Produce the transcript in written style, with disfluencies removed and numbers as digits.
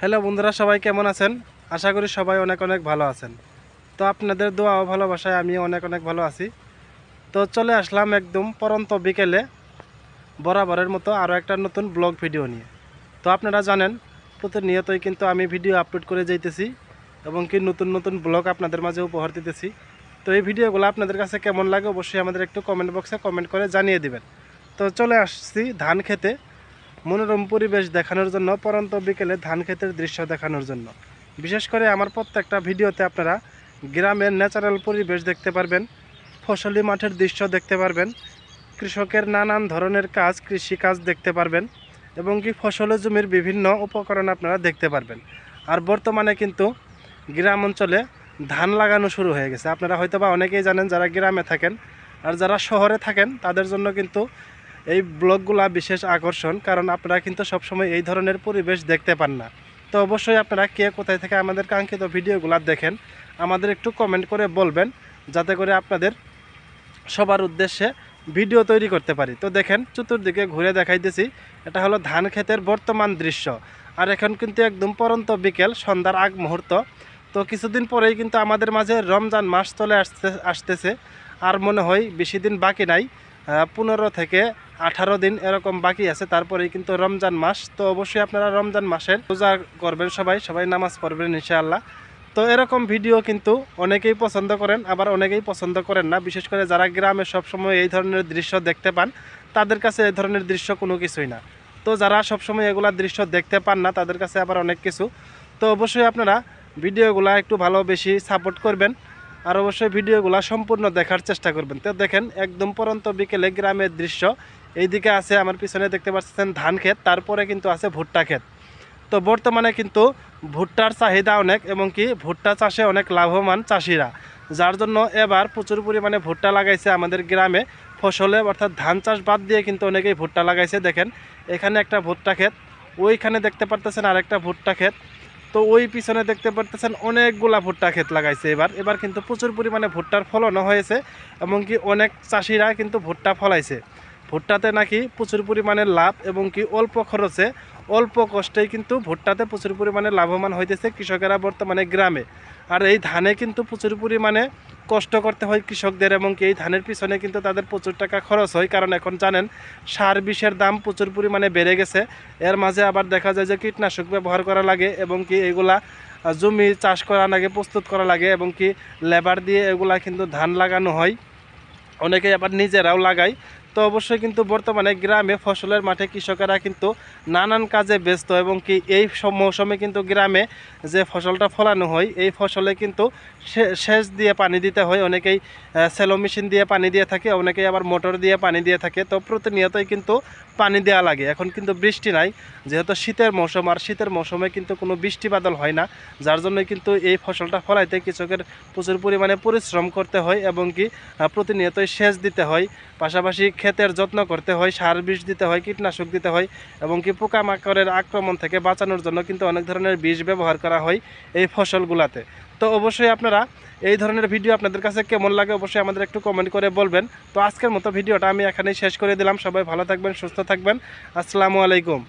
Hello বন্ধুরা, সবাই কেমন আছেন? আশা করি সবাই অনেক অনেক ভালো আছেন। তো আপনাদের দোয়া ও ভালোবাসায় আমি অনেক অনেক ভালো আছি। তো চলে আসলাম একদম পরন্ত বিকেলে বরাবরের মতো আরও একটা নতুন ব্লগ ভিডিও নিয়ে। তো আপনারা জানেন প্রতিনিয়তই কিন্তু আমি ভিডিও আপলোড করে যাইতেছি এবং কি নতুন নতুন ব্লগ আপনাদের মাঝে উপহার দিতেছি। তো এই ভিডিওগুলো আপনাদের কাছে কেমন লাগে অবশ্যই আমাদের একটু কমেন্ট বক্সে কমেন্ট করে জানিয়ে দিবেন। তো চলে আসছি ধান খেতে মনোরম পরিবেশ দেখানোর জন্য, পরন্ত বিকেলে ধান ক্ষেতের দৃশ্য দেখানোর জন্য। বিশেষ করে আমার প্রত্যেকটা ভিডিওতে আপনারা গ্রামের ন্যাচারাল পরিবেশ দেখতে পারবেন, ফসলি মাঠের দৃশ্য দেখতে পারবেন, কৃষকের নানান ধরনের কাজ, কৃষিকাজ দেখতে পারবেন এবং কি ফসলের জমির বিভিন্ন উপকরণ আপনারা দেখতে পারবেন। আর বর্তমানে কিন্তু গ্রাম অঞ্চলে ধান লাগানো শুরু হয়ে গেছে। আপনারা হয়তো বা অনেকেই জানেন যারা গ্রামে থাকেন, আর যারা শহরে থাকেন তাদের জন্য কিন্তু এই ব্লগগুলা বিশেষ আকর্ষণ, কারণ আপনারা কিন্তু সবসময় এই ধরনের পরিবেশ দেখতে পান না। তো অবশ্যই আপনারা কে কোথায় থেকে আমাদের কাঙ্ক্ষিত ভিডিওগুলো দেখেন আমাদের একটু কমেন্ট করে বলবেন, যাতে করে আপনাদের সবার উদ্দেশ্যে ভিডিও তৈরি করতে পারি। তো দেখেন চতুর্দিকে ঘুরে দেখাইতেছি, এটা হলো ধান ক্ষেতের বর্তমান দৃশ্য। আর এখন কিন্তু একদম পরন্ত বিকেল, সন্ধ্যার আগ মুহূর্ত। তো কিছুদিন পরেই কিন্তু আমাদের মাঝে রমজান মাস চলে আসতেছে। আর মনে হয় বেশি দিন বাকি নাই, 15 থেকে 18 দিন এরকম বাকি আছে, তারপরেই কিন্তু রমজান মাস। তো অবশ্যই আপনারা রমজান মাসের রোজা করবেন, সবাই নামাজ পড়বেন ইনশাআল্লাহ। তো এরকম ভিডিও কিন্তু অনেকেই পছন্দ করেন, আবার অনেকেই পছন্দ করেন না। বিশেষ করে যারা গ্রামে সবসময় এই ধরনের দৃশ্য দেখতে পান, তাদের কাছে এই ধরনের দৃশ্য কোনো কিছুই না। তো যারা সবসময় এগুলা দৃশ্য দেখতে পান না, তাদের কাছে আবার অনেক কিছু। তো অবশ্যই আপনারা ভিডিওগুলা একটু ভালো বেশি সাপোর্ট করবেন, আর অবশ্যই ভিডিওগুলো সম্পূর্ণ দেখার চেষ্টা করবেন। তো দেখেন একদম পরন্ত বিকেলে গ্রামের দৃশ্য। এইদিকে আছে আমার পিছনে দেখতে পাচ্ছেন ধান ক্ষেত, তারপরে কিন্তু আছে ভুট্টা ক্ষেত। তো বর্তমানে কিন্তু ভুট্টার চাহিদা অনেক এবং কি ভুট্টা চাষে অনেক লাভবান চাষিরা, যার জন্য এবার প্রচুর পরিমাণে ভুট্টা লাগাইছে আমাদের গ্রামে। ফসলে অর্থাৎ ধান চাষ বাদ দিয়ে কিন্তু অনেকেই ভুট্টা লাগাইছে। দেখেন এখানে একটা ভুট্টা ক্ষেত, ওইখানে দেখতে পারতেছেন আরেকটা ভুট্টা ক্ষেত, তো ওই পিছনে দেখতে পারতেছেন অনেকগুলা ভুট্টা ক্ষেত লাগাইছে। এবার কিন্তু প্রচুর পরিমাণে ভুট্টার ফলনও হয়েছে এবং কি অনেক চাষিরা কিন্তু ভুট্টা ফলাইছে। ভুট্টাতে নাকি প্রচুর পরিমাণে লাভ এবং কি অল্প খরচে অল্প কষ্টেই কিন্তু ভুট্টাতে প্রচুর পরিমাণে লাভবান হইতেছে কৃষকেরা বর্তমানে গ্রামে। আর এই ধানে কিন্তু প্রচুর পরিমাণে কষ্ট করতে হয় কৃষকদের এবং কি এই ধানের পিছনে কিন্তু তাদের প্রচুর টাকা খরচ হয়, কারণ এখন জানেন সার বিষের দাম প্রচুর পরিমাণে বেড়ে গেছে। এর মাঝে আবার দেখা যায় যে কীটনাশক ব্যবহার করা লাগে এবং কি এগুলা জমি চাষ করা লাগে, প্রস্তুত করা লাগে এবং কি লেবার দিয়ে এগুলা কিন্তু ধান লাগানো হয়, অনেকেই আবার নিজেরাও লাগায়। তো অবশ্যই কিন্তু বর্তমানে গ্রামে ফসলের মাঠে কৃষকেরা কিন্তু নানান কাজে ব্যস্ত এবং কি এই মৌসুমে কিন্তু গ্রামে যে ফসলটা ফলানো হয় এই ফসলে কিন্তু সেচ দিয়ে পানি দিতে হয়। অনেকেই সেলো মেশিন দিয়ে পানি দিয়ে থাকে, অনেকেই আবার মোটর দিয়ে পানি দিয়ে থাকে। তো প্রতিনিয়তই কিন্তু পানি দেওয়া লাগে। এখন কিন্তু বৃষ্টি নাই, যেহেতু শীতের মৌসুম, আর শীতের মৌসুমে কিন্তু কোনো বৃষ্টি বাদল হয় না, যার জন্য কিন্তু এই ফসলটা ফলাইতে কৃষকের প্রচুর পরিমাণে পরিশ্রম করতে হয় এবং কি প্রতিনিয়তই সেচ দিতে হয়, পাশাপাশি ক্ষেতের যত্ন করতে হয়, সার বিষ দিতে হয়, কীটনাশক দিতে হয় এবং কি পোকামাকড়ের আক্রমণ থেকে বাঁচানোর জন্য কিন্তু অনেক ধরনের বিষ ব্যবহার করা হয় এই ফসলগুলাতে। তো অবশ্যই আপনারা এই ধরনের ভিডিও আপনাদের কাছে কেমন লাগে অবশ্যই আমাদের একটু কমেন্ট করে বলবেন। তো আজকের মতো ভিডিওটা আমি এখানেই শেষ করে দিলাম। সবাই ভালো থাকবেন, সুস্থ থাকবেন। আসসালামু আলাইকুম।